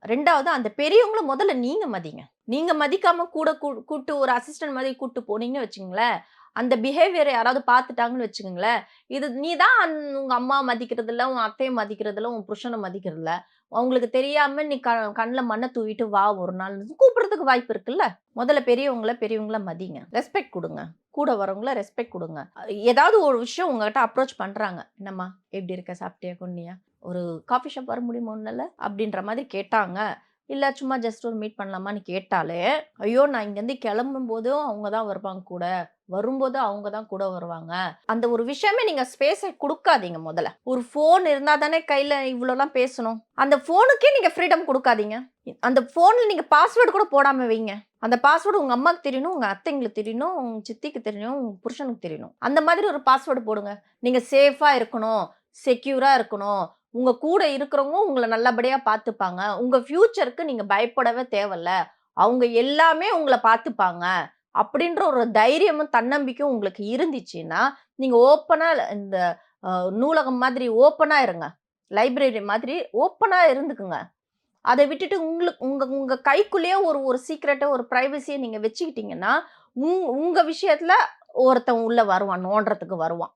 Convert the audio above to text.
2வது அந்த பெரியவங்கள முதல்ல நீங்க மதிங்க. நீங்க மதிக்காம கூட கூட்டு ஒரு அசிஸ்டன்ட் மாதிரி கூட்டு போனீங்கன்னு வச்சுக்கங்களேன், அந்த பிஹேவியர யாராவது பார்த்துட்டாங்கன்னு வச்சுக்கங்களேன், இது நீ தான் உங்க அம்மா மதிக்கிறதில்ல, உன் அத்தைய மதிக்கிறதில்ல, உன் புருஷன மதிக்கிறதில்ல. அவங்களுக்கு தெரியாம நீ கண்ல மண்ண தூவிட்டு வா ஒரு நாள் கூப்பிடுறதுக்கு வாய்ப்பு இருக்குல்ல. முதல்ல பெரியவங்கள மதிங்க. ரெஸ்பெக்ட் குடுங்க. கூட வரவங்கள ரெஸ்பெக்ட் குடுங்க. ஏதாவது ஒரு விஷயம் உங்ககிட்ட அப்ரோச் பண்றாங்க. "என்னம்மா எப்படி இருக்க? சாப்பிட்டியா? கொன்னியா? ஒரு காஃபி ஷாப் வர முடியுமா உன்னால?" அப்படின்ற மாதிரி கேட்டாங்க. இல்ல சும்மா ஜஸ்ட் ஒரு மீட் பண்ணலாமான்னு கேட்டாலே, ஐயோ! நான் இங்கேருந்து கிளம்பும்போதும் அவங்க தான் வருவாங்க கூட. வரும்போது அவங்க தான் கூட வருவாங்க. அந்த ஒரு விஷயமே நீங்க ஸ்பேஸ குடுக்காதீங்க முதல்ல. ஒரு ஃபோன் இருந்தா தானே கையில இவ்வளோலாம் பேசணும். அந்த ஃபோனுக்கே நீங்க ஃப்ரீடம் குடுக்காதீங்க. அந்த ஃபோன்ல நீங்க பாஸ்வேர்ட் கூட போடாம வைங்க. அந்த பாஸ்வேர்ட் உங்க அம்மாக்கு தெரியணும், உங்க அத்தைங்களுக்கு தெரியணும், உங்க சித்திக்கு தெரியணும், உங்க புருஷனுக்கு தெரியணும். அந்த மாதிரி ஒரு பாஸ்வேர்ட் போடுங்க. நீங்க சேஃபா இருக்கணும், செக்யூரா இருக்கணும். உங்க கூட இருக்கிறவங்க உங்கள நல்லபடியா பார்த்துப்பாங்க. உங்க ஃபியூச்சருக்கு நீங்க பயப்படவே தேவையில்ல. அவங்க எல்லாமே உங்கள பார்த்துப்பாங்க. அப்படின்ற ஒரு தைரியமும், தன்னம்பிக்கையும் உங்களுக்கு இருந்துச்சுன்னா, நீங்க ஓப்பனா இந்த நூலகம் மாதிரி ஓப்பனா இருங்க. லைப்ரரி மாதிரி ஓப்பனா இருந்துக்குங்க. அத விட்டுட்டு உங்க உங்க கைக்குள்ளேயே ஒரு ஒரு சீக்ரெட்ட, ஒரு பிரைவசிய நீங்க வச்சுக்கிட்டீங்கன்னா, உங்க விஷயத்துல ஒருத்தன் உள்ள வருவான். நோண்டுறதுக்கு வருவான்.